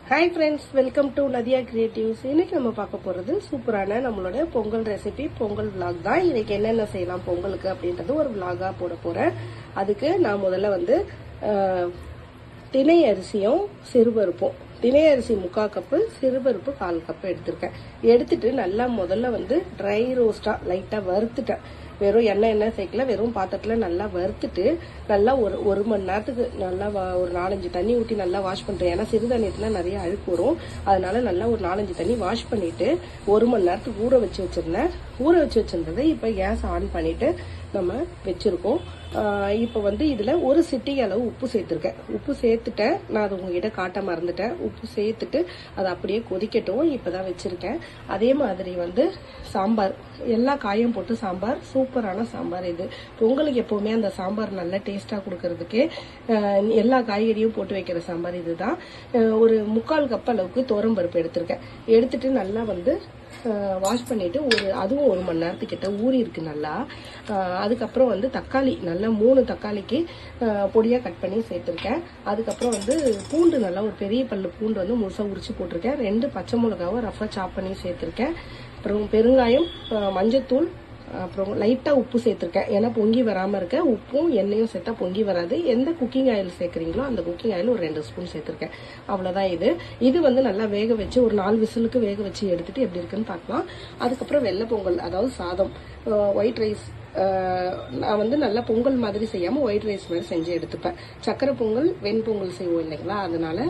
Hi friends, welcome to Nadiya creatives. இன்னைக்கு நம்ம பார்க்க போகிறது சூப்பரான நம்மளோட பொங்கல் ரெசிபி, பொங்கல் விளாக் தான். இன்னைக்கு என்னென்ன செய்யலாம் பொங்கலுக்கு அப்படின்றது ஒரு விளாகாக போட போகிறேன். அதுக்கு நான் முதல்ல வந்து திணை அரிசியும் சிறுபருப்பும், திணை அரிசி 3/4 கப்பு, சிறுபருப்பு 1/4 கப்பு எடுத்துட்டு நல்லா முதல்ல வந்து ட்ரை ரோஸ்டாக லைட்டாக வறுத்துட்டேன். வெறும் எண்ணெய் சேர்க்கல, வெறும் பாத்திரத்தில் நல்லா வறுத்துட்டு நல்லா ஒரு மணி நேரத்துக்கு நல்லா ஒரு 4-5 தண்ணி ஊற்றி நல்லா வாஷ் பண்ணுறேன். ஏன்னா சிறுதானியத்தில் நிறைய அழுக்கு வரும். அதனால நல்லா ஒரு 4-5 தண்ணி வாஷ் பண்ணிட்டு 1 மணி நேரத்துக்கு ஊற வச்சு வச்சிருந்தேன். ஊற வச்சு வச்சிருந்ததை இப்போ கேஸ் ஆன் பண்ணிட்டு நம்ம வச்சிருக்கோம். இப்போ வந்து இதில் ஒரு சிட்டிகை அளவு உப்பு சேர்த்துருக்கேன். உப்பு சேர்த்துட்டேன், நான் அது உங்ககிட்ட காட்ட மறந்துட்டேன். உப்பு சேர்த்துட்டு அதை அப்படியே கொதிக்கட்டும். இப்போ தான் வச்சுருக்கேன். அதே மாதிரி வந்து சாம்பார், எல்லா காயும் போட்டு சாம்பார், சூப்பரான சாம்பார் இது. பொங்கலுக்கு எப்போவுமே அந்த சாம்பார் நல்லா டேஸ்ட்டாக கொடுக்கறதுக்கு எல்லா காய்கறியும் போட்டு வைக்கிற சாம்பார் இதுதான். ஒரு 3/4 கப் அளவுக்கு துவரம்பருப்பு எடுத்திருக்கேன். எடுத்துட்டு நல்லா வந்து வாஷ் பண்ணிட்டு அதுவும் 1 மணி நேரத்துக்கிட்ட ஊறி இருக்கு நல்லா. அதுக்கப்புறம் வந்து தக்காளி, நல்லா 3 தக்காளிக்கு பொடியாக கட் பண்ணி சேர்த்துருக்கேன். அதுக்கப்புறம் வந்து பூண்டு, நல்லா ஒரு பெரிய பல்லு பூண்டு வந்து முழுசாக உரிச்சு போட்டிருக்கேன். 2 பச்சை மிளகாவும் ரஃபாக சாப் பண்ணி சேர்த்துருக்கேன். அப்புறம் பெருங்காயம், மஞ்சத்தூள், அப்புறம் லைட்டாக உப்பு சேர்த்துருக்கேன். ஏன்னா பொங்கி வராமல் இருக்க. உப்பும் எண்ணெயும் சேர்த்தா பொங்கி வராது. எந்த குக்கிங் ஆயில் சேர்க்குறீங்களோ அந்த குக்கிங் ஆயில் ஒரு 2 ஸ்பூன் சேர்த்துருக்கேன். அவ்வளோதான். இது வந்து நல்லா வேக வச்சு ஒரு 4 விசிலுக்கு வேக வச்சு எடுத்துட்டு எப்படி இருக்குன்னு பார்க்கலாம். அதுக்கப்புறம் வெள்ளை பொங்கல், அதாவது சாதம், ஒயிட் ரைஸ். நான் வந்து நல்லா பொங்கல் மாதிரி செய்யாமல் ஒயிட் ரைஸ் மாதிரி செஞ்சு எடுத்துப்பேன். சக்கரை பொங்கல், வெண்பொங்கல் செய்வோம் இல்லைங்களா, அதனால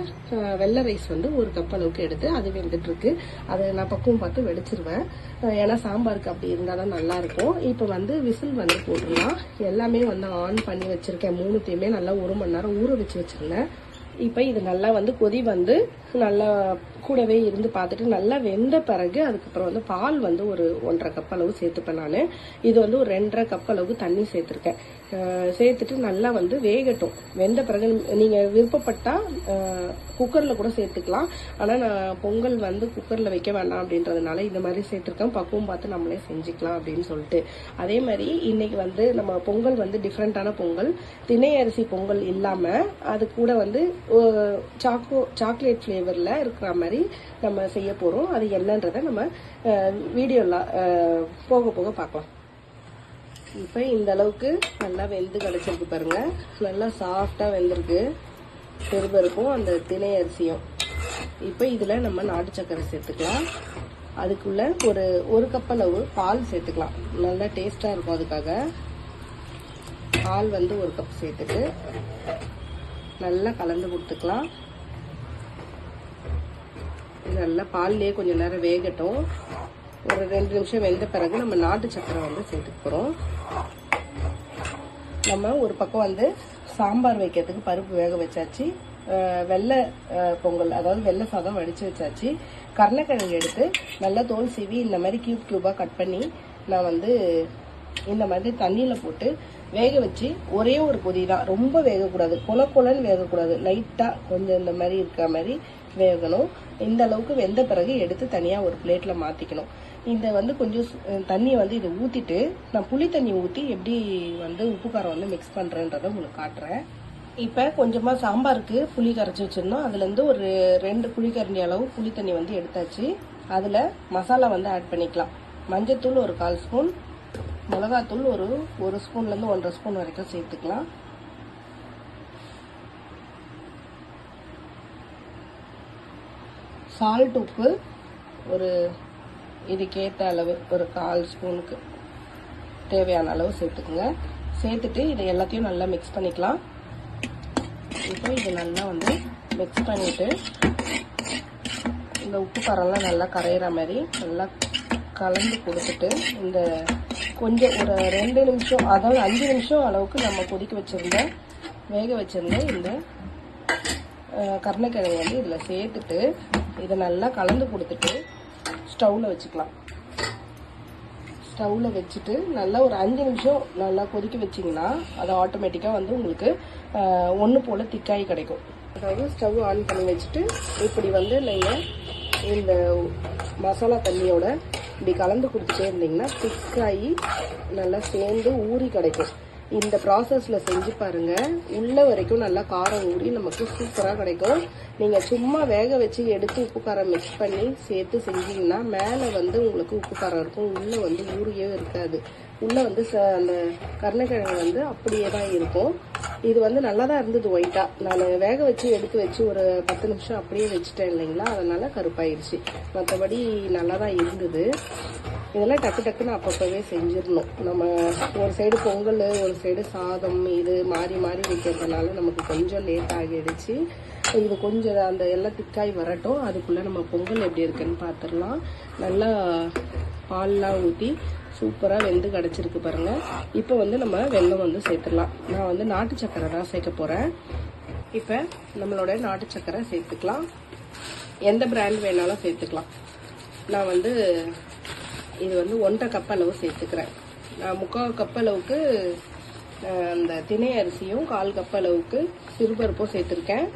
வெள்ளை ரைஸ் வந்து 1 கப் அளவுக்கு எடுத்து அது வெந்துட்டு இருக்கு. அதை நான் பக்குவம் பார்த்து வெடிச்சிருவேன். ஏன்னா சாம்பாருக்கு அப்படி இருந்தால் தான் நல்லா இருக்கும். இப்போ வந்து விசில் வந்து போட்டுடலாம். எல்லாமே வந்து ஆன் பண்ணி வச்சிருக்கேன். 3த்தையுமே நல்லா 1 மணி நேரம் ஊற வச்சு வச்சிருந்தேன். இப்போ இது நல்லா வந்து கொதி வந்து நல்லா கூடவே இருந்து பார்த்துட்டு நல்லா வெந்த பிறகு அதுக்கப்புறம் வந்து பால் வந்து ஒரு 1.5 கப் அளவு சேர்த்துப்பேன் நான். இது வந்து ஒரு 2.5 கப் அளவுக்கு தண்ணி சேர்த்துருக்கேன். சேர்த்துட்டு நல்லா வந்து வேகட்டும். வெந்த பிறகு நீங்கள் விருப்பப்பட்டால் குக்கரில் கூட சேர்த்துக்கலாம். ஆனால் நான் பொங்கல் வந்து குக்கரில் வைக்க வேண்டாம் அப்படின்றதுனால இந்த மாதிரி சேர்த்துருக்கேன். பக்குவம் பார்த்து நம்மளே செஞ்சுக்கலாம் அப்படின்னு சொல்லிட்டு. அதே மாதிரி இன்னைக்கு வந்து நம்ம பொங்கல் வந்து டிஃப்ரெண்ட்டான பொங்கல், திணை அரிசி பொங்கல் இல்லாமல் அது கூட வந்து சாக்லேட் ஃப்ளேவரில் இருக்கிற மாதிரி நம்ம செய்ய போகிறோம். அது என்னன்றதை நம்ம வீடியோவில் போக போக பார்க்கலாம். இப்போ இந்த அளவுக்கு நல்லா வெந்து கிடச்சிருக்கு பாருங்க. நல்லா சாஃப்டாக வெந்திருக்கு சிறுபருப்பும் அந்த திணை அரிசியும். இப்போ இதில் நம்ம நாட்டு சக்கரை சேர்த்துக்கலாம். அதுக்குள்ள ஒரு கப் அளவு பால் சேர்த்துக்கலாம். நல்லா டேஸ்டாக இருக்கும். அதுக்காக பால் வந்து 1 கப் சேர்த்துட்டு நல்லா கலந்து கொடுத்துக்கலாம். நல்லா பால்லேயே கொஞ்சம் நேரம் வேகட்டும். ஒரு 2 நிமிஷம் வெந்த பிறகு நம்ம நாட்டு சக்கரை வந்து சேர்த்துக்க போகிறோம். நம்ம ஒரு பக்கம் வந்து சாம்பார் வைக்கிறதுக்கு பருப்பு வேக வச்சாச்சு. வெள்ளை பொங்கல், அதாவது வெள்ளை சாதம் வடித்து வச்சாச்சு. கருணக்கிழங்கு எடுத்து நல்லா தோல் சீவி இந்த மாதிரி கியூபாக கட் பண்ணி நான் வந்து இந்த மாதிரி தண்ணியில் போட்டு வேக வச்சு ஒரே ஒரு கொதி தான், ரொம்ப வேகக்கூடாது, கொலன்னு வேகக்கூடாது, லைட்டாக கொஞ்சம் இந்த மாதிரி இருக்கிற மாதிரி வேகணும். இந்த அளவுக்கு வெந்த பிறகு எடுத்து தனியாக ஒரு பிளேட்டில் மாற்றிக்கணும். இந்த வந்து கொஞ்சம் தண்ணியை வந்து இதை ஊற்றிட்டு நான் புளி தண்ணி ஊற்றி எப்படி வந்து உப்பு காரம் வந்து மிக்ஸ் பண்ணுறேன்றதை உங்களுக்கு காட்டுறேன். இப்போ கொஞ்சமாக சாம்பாருக்கு புளி கரைச்சி வச்சுருந்தோம். அதுலேருந்து ஒரு 2 புளிக்கரண்டி அளவு புளி தண்ணி வந்து எடுத்தாச்சு. அதில் மசாலா வந்து ஆட் பண்ணிக்கலாம். மஞ்சத்தூள் ஒரு 1/4 ஸ்பூன், மிளகாத்தூள் ஒரு ஸ்பூன்லேருந்து 1.5 ஸ்பூன் வரைக்கும் சேர்த்துக்கலாம். சால்ட், உப்பு இதுக்கேற்ற அளவு ஒரு 1/4 ஸ்பூனுக்கு தேவையான அளவு சேர்த்துக்குங்க. சேர்த்துட்டு இதை எல்லாத்தையும் நல்லா மிக்ஸ் பண்ணிக்கலாம். இப்போ இது நல்லா வந்து மிக்ஸ் பண்ணிவிட்டு இந்த உப்பு காரம்லாம் நல்லா கரையிற மாதிரி நல்லா கலந்து கொடுத்துட்டு இந்த கொஞ்சம் ஒரு 2 நிமிஷம், அதாவது 5 நிமிஷம் அளவுக்கு நம்ம வேக வச்சிருந்த இந்த கருணக்கிழங்கு வந்து இதில் சேர்த்துட்டு இதை நல்லா கலந்து கொடுத்துட்டு ஸ்டவ்வில் வச்சுக்கலாம். ஸ்டவ்வில் வச்சுட்டு நல்லா ஒரு 5 நிமிஷம் நல்லா கொதிக்க வச்சிங்கன்னா அது ஆட்டோமேட்டிக்காக வந்து உங்களுக்கு ஒன்று போல் திக்காய் கிடைக்கும். அதாவது ஸ்டவ் ஆன் பண்ணி வச்சுட்டு இப்படி வந்து நீங்கள் இந்த மசாலா தண்ணியோட இப்படி கலந்து கொடுத்துட்டே இருந்தீங்கன்னா திக்காயி நல்லா சேர்ந்து ஊறி கிடைக்கும். இந்த ப்ராசஸ்ல செஞ்சு பாருங்க. உள்ள வரைக்கும் நல்லா காரம் ஊறி நமக்கு சூப்பரா கிடைக்கும். நீங்க சும்மா வேக வச்சு எடுத்து உப்பு காரம் மிக்ஸ் பண்ணி சேர்த்து செஞ்சீங்கன்னா மேல வந்து உங்களுக்கு உப்பு காரம் இருக்கும், உள்ள வந்து ஊறியே இருக்காது. உள்ள வந்து அந்த கருணைக்கிழங்கு வந்து அப்படியே தான் இருக்கும். இது வந்து நல்லா தான் இருந்தது ஒயிட்டா. நான் வேக வச்சு எடுத்து வச்சு ஒரு 10 நிமிஷம் அப்படியே வச்சுட்டேன் இல்லைங்களா, அதனால கருப்பாயிருச்சு. மற்றபடி நல்லா தான் இருந்தது. இதெல்லாம் டக்கு டக்குன்னு அப்பப்பவே செஞ்சிடணும். நம்ம ஒரு சைடு பொங்கல், ஒரு சைடு சாதம், இது மாறி மாறி வைக்கிறதுனால நமக்கு கொஞ்சம் லேட் ஆகிடுச்சு. இது கொஞ்சம் அந்த எல்லாம் திக்காய் வரட்டும். அதுக்குள்ள நம்ம பொங்கல் எப்படி இருக்குன்னு பார்த்துடலாம். நல்லா பால்லாம் ஊற்றி சூப்பராக வெந்து கிடச்சிருக்கு பாருங்க. இப்போ வந்து நம்ம வெல்லம் வந்து சேர்த்துடலாம். நான் வந்து நாட்டு சக்கரை தான் சேர்க்க போகிறேன். இப்போ நம்மளோட நாட்டு சக்கரை சேர்த்துக்கலாம். எந்த பிராண்ட் வேணாலும் சேர்த்துக்கலாம். நான் வந்து இது வந்து 1.5 கப் அளவு சேர்த்துக்கிறேன். நான் 3/4 கப் அளவுக்கு அந்த திணை அரிசியும் 1/4 கப் அளவுக்கு சிறுபருப்பும் சேர்த்துருக்கேன்.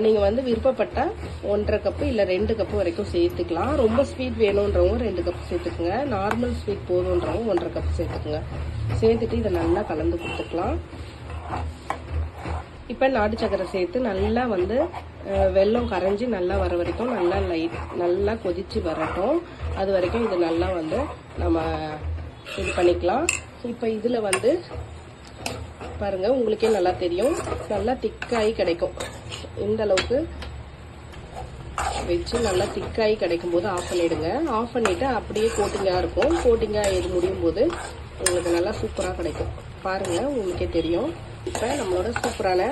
நீங்கள் வந்து விருப்பப்பட்டால் 1.5 கப்பு இல்லை 2 கப்பு வரைக்கும் சேர்த்துக்கலாம். ரொம்ப ஸ்வீட் வேணுன்றவங்க 2 கப் சேர்த்துக்குங்க. நார்மல் ஸ்வீட் போதுன்றவங்க 1.5 கப் சேர்த்துக்குங்க. சேர்த்துட்டு இதை நல்லா கலந்து கொடுத்துக்கலாம். இப்போ நாட்டு சக்கரை சேர்த்து நல்லா வந்து வெல்லம் கரைஞ்சி நல்லா வர வரைக்கும் நல்லா கொதிச்சு வரட்டும். அது வரைக்கும் இது நல்லா வந்து நம்ம இது பண்ணிக்கலாம். இப்போ இதில் வந்து பாருங்க, உங்களுக்கே நல்லா தெரியும், நல்லா திக்காய் கிடைக்கும். இந்த அளவுக்கு வச்சு நல்லா திக்காய் கிடைக்கும் போது ஆஃப் பண்ணிடுங்க. ஆஃப் பண்ணிட்டு அப்படியே கோட்டிங்காக இருக்கும். கோட்டிங்காக இது முடியும் போது உங்களுக்கு நல்லா சூப்பராக கிடைக்கும். பாருங்க, உங்களுக்கே தெரியும். இப்போ நம்மளோட சூப்பரான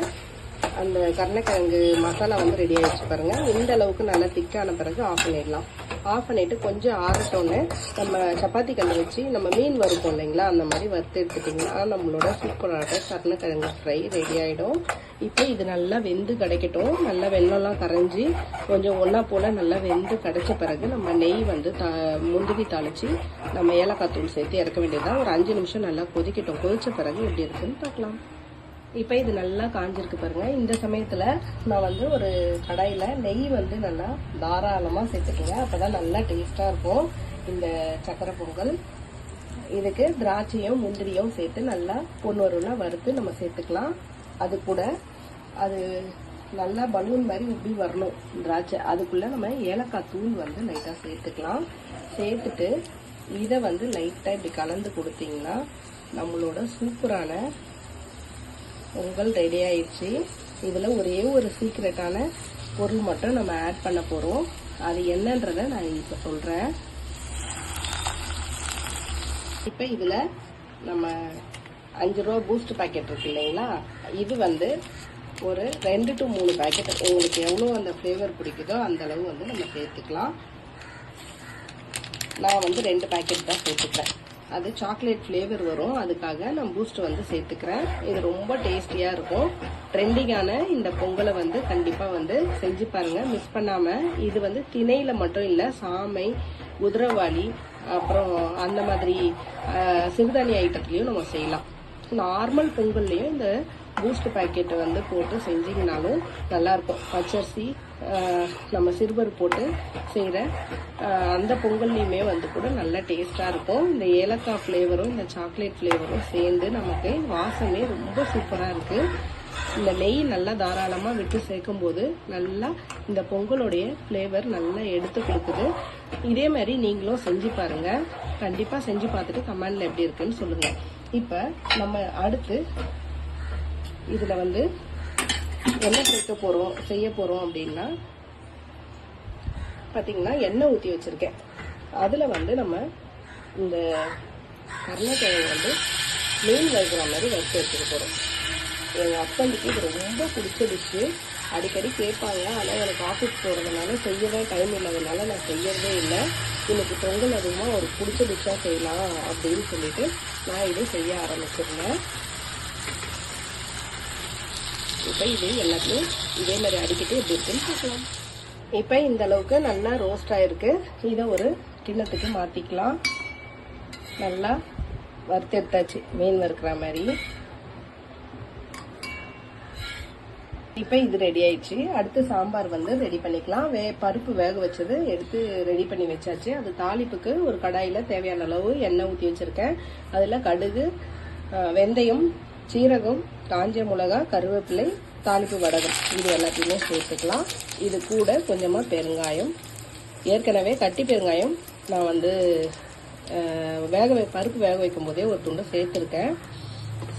அந்த கருணைக்கிழங்கு மசாலா வந்து ரெடி ஆயிடுச்சு பாருங்க. இந்த அளவுக்கு நல்லா திக்கான பிறகு ஆஃப் பண்ணிடலாம். ஆஃப் பண்ணிட்டு கொஞ்சம் ஆறட்டோன்னு நம்ம சப்பாத்தி கல்லை வச்சு நம்ம மீன் வறுப்போம் இல்லைங்களா, அந்த மாதிரி வறுத்து எடுத்துட்டிங்கன்னா நம்மளோட சூப்பரான கருணைக்கிழங்கு ஃப்ரை ரெடி ஆகிடும். இப்போ இது நல்லா வெந்து கிடைக்கட்டும். நல்லா வெள்ளம்லாம் கரைஞ்சி கொஞ்சம் ஒன்றா போல் நல்லா வெந்து கிடைச்ச பிறகு நம்ம நெய் வந்து முந்திரி தாளித்து நம்ம ஏலக்காய் தூள் சேர்த்து இறக்க வேண்டியதுதான். ஒரு 5 நிமிஷம் நல்லா கொதிக்கட்டும். கொதிச்ச பிறகு எப்படி இருக்குன்னு பார்க்கலாம். இப்போ இது நல்லா காஞ்சிருக்கு பாருங்க. இந்த சமயத்தில் நான் வந்து ஒரு கடாயில் நெய் வந்து நல்லா தாராளமாக சேர்த்துக்குங்க. அப்போ தான் நல்லா டேஸ்ட்டாக இருக்கும் இந்த சக்கரை பொங்கல். இதுக்கு திராட்சையும் முந்திரியும் சேர்த்து நல்லா பொன்வரூலாம் வறுத்து நம்ம சேர்த்துக்கலாம். அது கூட அது நல்லா பலூன் மாதிரி உப்பி வரணும் திராட்சை. அதுக்குள்ளே நம்ம ஏலக்காய் தூள் வந்து லைட்டாக சேர்த்துக்கலாம். சேர்த்துட்டு இதை வந்து லைட்டாக இப்படி கலந்து கொடுத்தீங்கன்னா நம்மளோட சூப்பரான பொங்கல் ரெடி ஆயிடுச்சு. இதில் ஒரே ஒரு சீக்ரெட்டான பொருள் மட்டும் நம்ம ஆட் பண்ண போகிறோம். அது என்னன்றதை நான் இப்போ சொல்கிறேன். இப்போ இதில் நம்ம 5 ரூபா பூஸ்ட் பாக்கெட் இருக்கு இல்லைங்களா, இது வந்து ஒரு 2 to 3 பாக்கெட் உங்களுக்கு எவ்வளோ அந்த ஃப்ளேவர் பிடிக்குதோ அந்த அளவு வந்து நம்ம சேர்த்துக்கலாம். நான் வந்து 2 பாக்கெட் தான் சேர்த்துக்கிறேன். அது சாக்லேட் ஃப்ளேவர் வரும், அதுக்காக நான் பூஸ்ட் வந்து சேர்த்துக்கிறேன். இது ரொம்ப டேஸ்டியாக இருக்கும். ட்ரெண்டிங்கான இந்த பொங்கலை வந்து கண்டிப்பாக வந்து செஞ்சு பாருங்கள், மிஸ் பண்ணாமல். இது வந்து திணையில் மட்டும் இல்லை, சாமை, குதிரைவாளி, அப்புறம் அந்த மாதிரி சிறுதானிய ஐட்டத்துலேயும் நம்ம செய்யலாம். நார்மல் பொங்கல்லையும் இந்த பூஸ்ட் பாக்கெட்டை வந்து போட்டு செஞ்சிங்கனாலும் நல்லாயிருக்கும். பச்சரிசி நம்ம சிறுபரு போட்டு செய்கிற அந்த பொங்கல்லையுமே வந்து கூட நல்ல டேஸ்ட்டாக இருக்கும். இந்த ஏலக்காய் ஃப்ளேவரும் இந்த சாக்லேட் ஃப்ளேவரும் சேர்ந்து நமக்கு வாசமே ரொம்ப சூப்பராக இருக்குது. இந்த நெய் நல்லா தாராளமாக விட்டு சேர்க்கும் போது நல்லா இந்த பொங்கலோடைய ஃப்ளேவர் நல்லா எடுத்து கொடுக்குது. இதே மாதிரி நீங்களும் செஞ்சு பாருங்கள். கண்டிப்பாக செஞ்சு பார்த்துட்டு கமெண்டில் எப்படி இருக்குன்னு சொல்லுங்கள். இப்போ நம்ம அடுத்து இதில் வந்து என்ன செய்ய போகிறோம் அப்படின்னா பார்த்தீங்கன்னா எண்ணெய் ஊற்றி வச்சுருக்கேன். அதில் வந்து நம்ம இந்த கருணைக்கிழங்கு வந்து மீன் வறுக்கிற மாதிரி வறுத்து எடுத்துக்க போகிறோம். எங்கள் ஹஸ்பண்டுக்கு இது ரொம்ப பிடிச்சிடுச்சு. அடிக்கடி கேட்பாங்க. ஆனால் எனக்கு ஆஃபீஸ் போகிறதுனால செய்யவே டைம் இல்லாததுனால நான் செய்யறதே இல்லை. இன்னைக்கு பொங்கல் அதிகமாக ஒரு பிடிச்ச டிஷ்ஷாக செய்யலாம் அப்படின்னு சொல்லிட்டு நான் இதை செய்ய ஆரம்பிச்சிருந்தேன். இப்போ இது எல்லாத்தையும் இதே மாதிரி அடிக்கிட்டு எப்படி இருக்குன்னு பார்க்கலாம். இப்போ இந்த அளவுக்கு நல்லா ரோஸ்ட் ஆயிருக்கு. இதை ஒரு கிண்ணத்துக்கு மாற்றிக்கலாம். நல்லா வறுத்து எடுத்தாச்சு மீன் வறுக்கிற மாதிரி. இப்போ இது ரெடி ஆயிடுச்சு. அடுத்து சாம்பார் வந்து ரெடி பண்ணிக்கலாம். பருப்பு வேக வச்சது எடுத்து ரெடி பண்ணி வச்சாச்சு. அது தாளிப்புக்கு ஒரு கடாயில் தேவையான அளவு எண்ணெய் ஊற்றி வச்சுருக்கேன். அதில் கடுகு, வெந்தயம், சீரகம், காஞ்ச மிளகாய், கருவேப்பிலை, தாளிப்பு வடகம் இது எல்லாத்தையுமே சேர்த்துக்கலாம். இது கூட கொஞ்சமாக பெருங்காயம், ஏற்கனவே கட்டி பெருங்காயம் நான் வந்து பருப்பு வேக வைக்கும் போதே ஒரு துண்டு சேர்த்துருக்கேன்.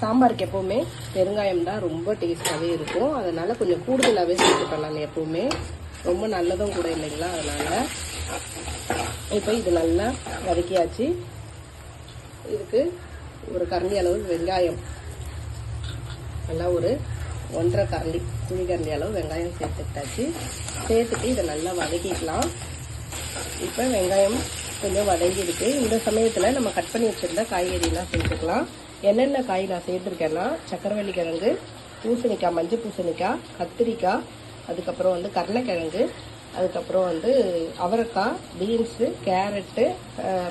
சாம்பாருக்கு எப்போவுமே பெருங்காயம் தான் ரொம்ப டேஸ்டாகவே இருக்கும். அதனால் கொஞ்சம் கூடுதலாகவே சேர்த்துப்பேன் நான் எப்போவுமே. ரொம்ப நல்லதும் கூட இல்லைங்களா, அதனால். இப்போ இது நல்லா வதக்கியாச்சு. இதுக்கு ஒரு கரண்டி அளவு வெங்காயம், நல்லா ஒரு 1.5 கரண்டி குழிக்கரண்டி அளவு வெங்காயம் சேர்த்துட்டாச்சு. சேர்த்துட்டு இதை நல்லா வதக்கிக்கலாம். இப்போ வெங்காயம் கொஞ்சம் வதங்கிருக்கு. இந்த சமயத்தில் நம்ம கட் பண்ணி வச்சுருந்த காய்கறிலாம் சேர்த்துக்கலாம். என்னென்ன காய் நான் சேர்த்துருக்கேன்னா, சக்கரவள்ளி கிழங்கு, பூசணிக்காய், மஞ்சள் பூசணிக்காய், கத்திரிக்காய், அதுக்கப்புறம் வந்து கருளைக்கிழங்கு, அதுக்கப்புறம் வந்து அவரைக்காய், பீன்ஸு, கேரட்டு,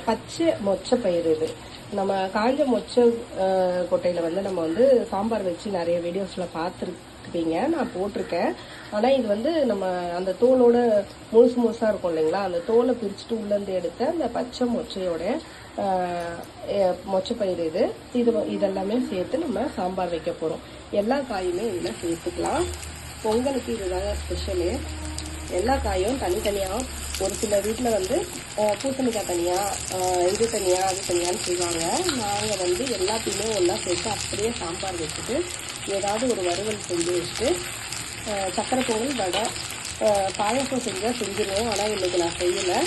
பச்சை மொச்சப்பயிறு. இது நம்ம காஞ்ச மொச்சை கொட்டையில் வந்து நம்ம வந்து சாம்பார் வச்சு நிறைய வீடியோஸில் பார்த்துருப்பீங்க, நான் போட்டிருக்கேன். ஆனால் இது வந்து நம்ம அந்த தோலோட முழுசாக இருக்கும் இல்லைங்களா, அந்த தோலை பிரிச்சுட்டு உள்ளேருந்து எடுத்த அந்த பச்சை மொச்சையோட மொச்சப்பயிறு. இதெல்லாமே சேர்த்து நம்ம சாம்பார் வைக்க போகிறோம். எல்லா காயுமே இதில் சேர்த்துக்கலாம். பொங்கலுக்கு இதுதாங்க ஸ்பெஷலு. எல்லா காயும் தனித்தனியாக, ஒரு சில வீட்டில் வந்து பூசணிக்காய் தனியாக, இது தனியாக, அது தனியான்னு செய்வாங்க. நாங்கள் வந்து எல்லாத்தையுமே ஒன்றா சேர்த்து அப்படியே சாம்பார் வச்சுட்டு ஏதாவது ஒரு வறுவல் செஞ்சு வச்சுட்டு சக்கரை பொங்கல், வடை, பாயசம் செஞ்சிருவோம். ஆனால் இன்றைக்கி நான் செய்யலை,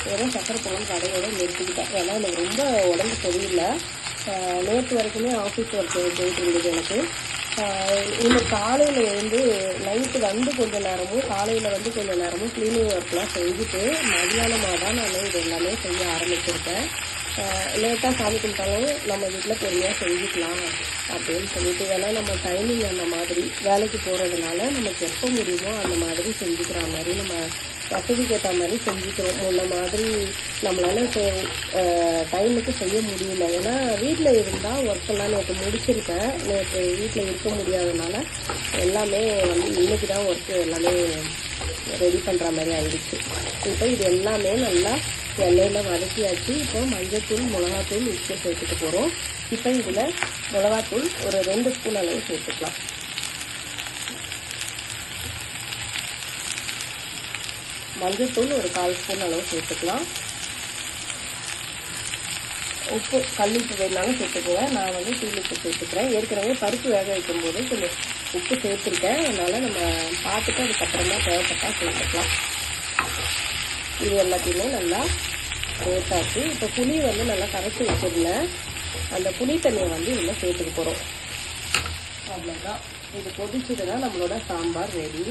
வெறும் சக்கரை பொங்கல் வடையோடு நிறுத்திக்கிட்டேன். ஏன்னா எனக்கு ரொம்ப உடம்பு சரியில்லை. நேற்று வரைக்குமே ஆஃபீஸ் ஒர்க் போயிட்டு இருந்தது எனக்கு. இன்னும் காலையில் எழுந்து நைட்டு வந்து கொஞ்சம் நேரமும், காலையில் வந்து கொஞ்சம் நேரமும் க்ளீனிங் ஒர்க்லாம் செஞ்சுட்டு மதியானமாக தான் நான் இது எல்லாமே செய்ய ஆரம்பிச்சிருக்கேன். லேட்டாக சாமி கும்பிட்டாலும் நம்ம வீட்டில் பொறுமையாக செஞ்சுக்கலாம் அப்படின்னு சொல்லிட்டு, ஏன்னா நம்ம டைமிங் அந்த மாதிரி வேலைக்கு போகிறதுனால நமக்கு எப்போ முடியுமோ அந்த மாதிரி செஞ்சுக்கிற மாதிரி நம்ம வசதிக்கு ஏற்ற மாதிரி செஞ்சுக்கிறோம். முன்ன மாதிரி நம்மளால டைமுக்கு செய்ய முடியல. ஏன்னா வீட்டில் இருந்தால் ஒர்க்கெல்லாம் நேற்று முடிச்சிருக்கேன். நேற்று வீட்டில் இருக்க முடியாதனால எல்லாமே வந்து இன்றைக்கி தான் ஒர்க்கு எல்லாமே ரெடி பண்ணுற மாதிரி ஆயிடுச்சு. இப்போ இது எல்லாமே நல்லா எண்ணெயில் வதக்கியாச்சு. இப்போ மஞ்சள்தூள், மிளகாத்தூள், உப்பு சேர்த்துக்க போகிறோம். இப்போ இதில் மிளகாத்தூள் ஒரு 2 ஸ்பூன் அளவு சேர்த்துக்கலாம். மஞ்சள்தூள் ஒரு 1/4 ஸ்பூன் அளவு சேர்த்துக்கலாம். உப்பு, கல்லுப்பு வேணாலும் சேர்த்துக்குங்க. நான் வந்து தூள் உப்பு சேர்த்துக்கிறேன். ஏற்கனவே பருப்பு வேக வைக்கும்போது கொஞ்சம் உப்பு சேர்த்துருக்கேன். அதனால் நம்ம பார்த்துட்டு அதுக்கப்புறமா தேவைப்பட்டால் சேர்த்துக்கலாம். இது எல்லாத்தையுமே நல்லா சேர்த்தாச்சு. இப்போ புளி வந்து நல்லா கரைச்சி வச்சிருந்தேன். அந்த புளி தண்ணியை வந்து இதில் சேர்த்துக்க போகிறோம். அவ்வளோதான். இது கொதிச்சுதுன்னா நம்மளோட சாம்பார் ரெடி.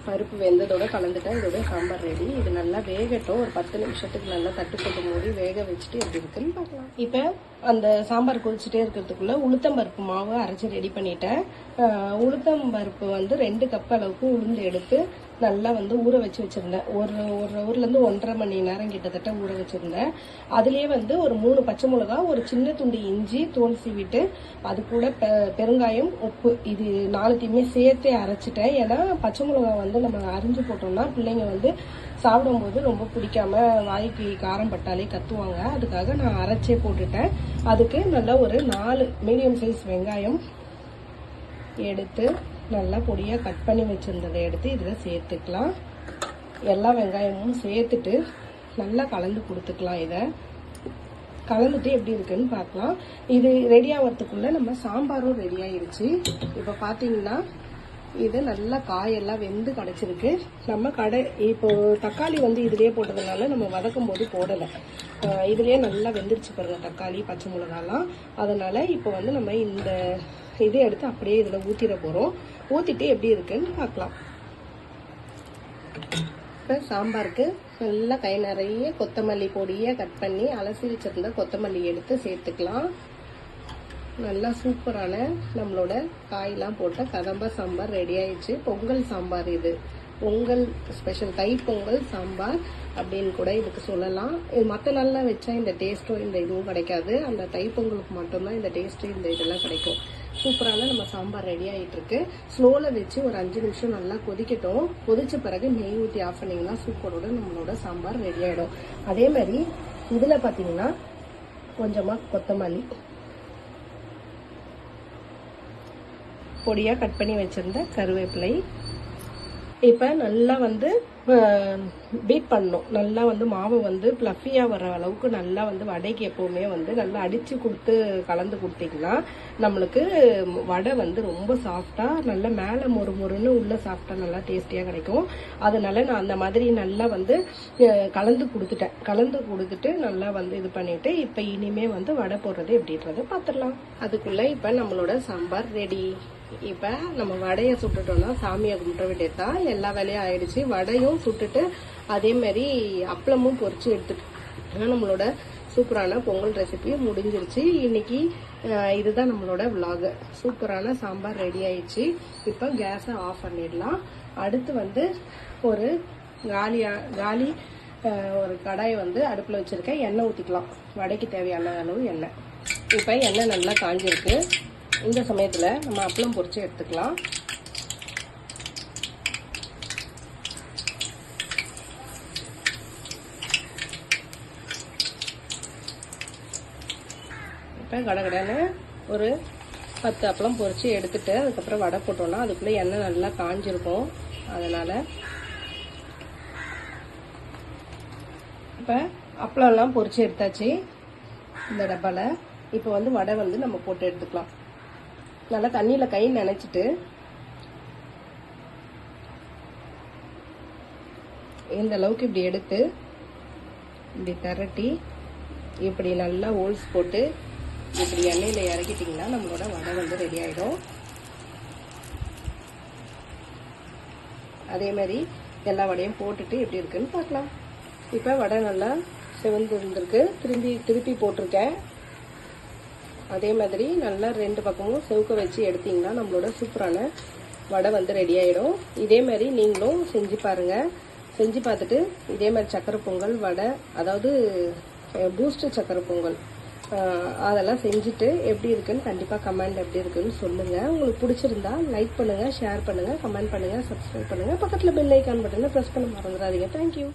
பருப்பு வெந்ததோட கலந்துட்டேன். இதோட சாம்பார் ரெடி. இது நல்லா வேகட்டும். ஒரு 10 நிமிஷத்துக்கு நல்லா தட்டு போட்டு மூடி வேக வச்சுட்டு எப்படி இருக்குன்னு பார்க்கலாம். இப்போ அந்த சாம்பார் கொதிச்சுட்டே இருக்கிறதுக்குள்ள உளுத்தம்பருப்பு மாவு அரைச்சி ரெடி பண்ணிட்டேன். உளுத்தம்பருப்பு வந்து 2 கப் அளவுக்கு உளுந்து எடுத்து நல்லா வந்து ஊற வச்சு வச்சுருந்தேன். ஒரு ஊர்லேருந்து 1.5 மணி நேரம் கிட்டத்தட்ட ஊற வச்சுருந்தேன். அதுலேயே வந்து ஒரு 3 பச்சை மிளகா, ஒரு சின்ன துண்டு இஞ்சி தோல் சீவிட்டு, அது கூட பெருங்காயம், உப்பு, இது 4த்தையுமே சேர்த்தே அரைச்சிட்டேன். ஏன்னா பச்சை மிளகா வந்து நம்ம அரிஞ்சு போட்டோம்னா பிள்ளைங்க வந்து சாப்பிடும்போது ரொம்ப பிடிக்காம வாய்க்கு காரம் பட்டாலே கத்துவாங்க. அதுக்காக நான் அரைச்சே போட்டுட்டேன். அதுக்கு நல்லா ஒரு 4 மீடியம் சைஸ் வெங்காயம் எடுத்து நல்லா பொடியாக கட் பண்ணி வச்சுருந்ததை எடுத்து இதில் சேர்த்துக்கலாம். எல்லா வெங்காயமும் சேர்த்துட்டு நல்லா கலந்து கொடுத்துக்கலாம். இதை கலந்துட்டு எப்படி இருக்குன்னு பார்க்கலாம். இது ரெடி ஆகிறதுக்குள்ளே நம்ம சாம்பாரும் ரெடி ஆயிடுச்சு. இப்போ பார்த்தீங்கன்னா இது நல்லா காயெல்லாம் வெந்து கிடச்சிருக்கு. நம்ம இப்போ தக்காளி வந்து இதுலேயே போட்டதுனால நம்ம வதக்கும் போது போடலை. இதுலேயே நல்லா வெந்துருச்சு பாருங்க தக்காளி, பச்சை மிளகாலாம். அதனால் இப்போ வந்து நம்ம இந்த இதை எடுத்து அப்படியே இதில் ஊற்றிட போகிறோம். ஊற்றிட்டு எப்படி இருக்குன்னு பார்க்கலாம். இப்போ சாம்பாருக்கு நல்லா கை நிறைய கொத்தமல்லி பொடியை கட் பண்ணி அலசி வச்சிருந்த கொத்தமல்லி எடுத்து சேர்த்துக்கலாம். நல்லா சூப்பரான நம்மளோட காயெல்லாம் போட்ட கதம்ப சாம்பார் ரெடி ஆயிடுச்சு. பொங்கல் சாம்பார் இது. பொங்கல் ஸ்பெஷல், தை பொங்கல் சாம்பார் அப்படின்னு கூட இதுக்கு சொல்லலாம். இது மற்ற நாள்லாம் வச்சா இந்த டேஸ்ட்டும் இந்த இதுவும் கிடைக்காது. அந்த தை பொங்கலுக்கு மட்டும்தான் இந்த டேஸ்ட்டு இந்த இதெல்லாம் கிடைக்கும். சூப்பரான நம்ம சாம்பார் ரெடி ஆகிட்டு இருக்கு. ஸ்லோவில் வச்சு ஒரு 5 நிமிஷம் நல்லா கொதிக்கட்டும். கொதிச்ச பிறகு நெய் ஊற்றி ஆஃப் பண்ணிங்கன்னா சூப்பரோட நம்மளோட சாம்பார் ரெடி ஆகிடும். அதே மாதிரி இதில் பார்த்தீங்கன்னா கொஞ்சமாக கொத்தமல்லி பொடியாக கட் பண்ணி வச்சுருந்த கருவேப்பிலை இப்போ நல்லா வந்து பீட் பண்ணணும். நல்லா வந்து மாவு வந்து ஃப்ளஃபியாக வர அளவுக்கு நல்லா வந்து வடைக்கு எப்போவுமே வந்து நல்லா அடித்து கொடுத்து கலந்து கொடுத்தீங்கன்னா நம்மளுக்கு வடை வந்து ரொம்ப சாஃப்டாக நல்லா மேலே மொறுன்னு உள்ள சாஃப்டாக நல்லா டேஸ்டியாக கிடைக்கும். அதனால நான் அந்த மாதிரி நல்லா வந்து கலந்து கொடுத்துட்டு நல்லா வந்து இது பண்ணிவிட்டு இப்போ இனிமே வந்து வடை போடுறது எப்படின்றத பார்த்துடலாம். அதுக்குள்ளே இப்போ நம்மளோட சாம்பார் ரெடி. இப்போ நம்ம வடையை சுட்டுட்டோம்னா சாமியை கும்பிட வேண்டியதுதான். எல்லா வேலையும் ஆயிடுச்சு. வடையும் சுட்டுட்டு அதே மாதிரி அப்பளமும் பொரிச்சு எடுத்துட்டு நம்மளோட சூப்பரான பொங்கல் ரெசிபி முடிஞ்சிருச்சு. இன்னைக்கு இதுதான் நம்மளோட விலாக். சூப்பரான சாம்பார் ரெடி ஆயிடுச்சு. இப்போ கேஸை ஆஃப் பண்ணிடலாம். அடுத்து வந்து ஒரு காலி ஒரு கடாயை வந்து அடுப்பில் வச்சுருக்கேன். எண்ணெய் ஊற்றிக்கலாம். வடைக்கு தேவையான அளவு எண்ணெய். இப்போ எண்ணெய் நல்லா காஞ்சிருக்கு. இந்த சமயத்தில் நம்ம அப்பளம் பொரிச்சு எடுத்துக்கலாம். இப்போ கடகடன்னு ஒரு 10 அப்பளம் பொரிச்சு எடுத்துட்டு அதுக்கப்புறம் வடை போட்டோம்னா அதுக்குள்ளே எண்ணெய் நல்லா காஞ்சிருக்கும். அதனால் இப்போ அப்பளம்லாம் பொரிச்சு எடுத்தாச்சு இந்த டப்பாவில். இப்போ வந்து வடை வந்து நம்ம போட்டு எடுத்துக்கலாம். நல்லா தண்ணியில் கை நனைச்சிட்டு இந்த அளவுக்கு இப்படி எடுத்து இப்படி திரட்டி இப்படி நல்லா ஹோல்ஸ் போட்டு இப்படி எண்ணெயில் இறக்கிட்டிங்கன்னா நம்மளோட வடை வந்து ரெடி ஆகிடும். அதே மாதிரி எல்லா வடையும் போட்டுட்டு எப்படி இருக்குன்னு பார்க்கலாம். இப்போ வடை நல்லா செவந்து இருந்திருக்கு. திருப்பி போட்டிருக்கேன். அதே மாதிரி நல்லா 2 பக்கமும் செவுக்க வச்சு எடுத்தீங்கன்னா நம்மளோட சூப்பரான வடை வந்து ரெடி ஆகிடும். இதே மாதிரி நீங்களும் செஞ்சு பாருங்கள். செஞ்சு பார்த்துட்டு இதே மாதிரி சக்கரை பொங்கல் வடை, அதாவது பூஸ்ட் சக்கரை பொங்கல் அதெல்லாம் செஞ்சுட்டு எப்படி இருக்குன்னு கண்டிப்பாக கமெண்ட் எப்படி இருக்குன்னு சொல்லுங்கள். உங்களுக்கு பிடிச்சிருந்தா லைக் பண்ணுங்கள், ஷேர் பண்ணுங்கள், கமெண்ட் பண்ணுங்கள், சப்ஸ்கிரைப் பண்ணுங்கள். பக்கத்தில் பெல் ஐக்கான் பட்டனை ப்ரெஸ் பண்ண மறந்துடாதீங்க. தேங்க்யூ.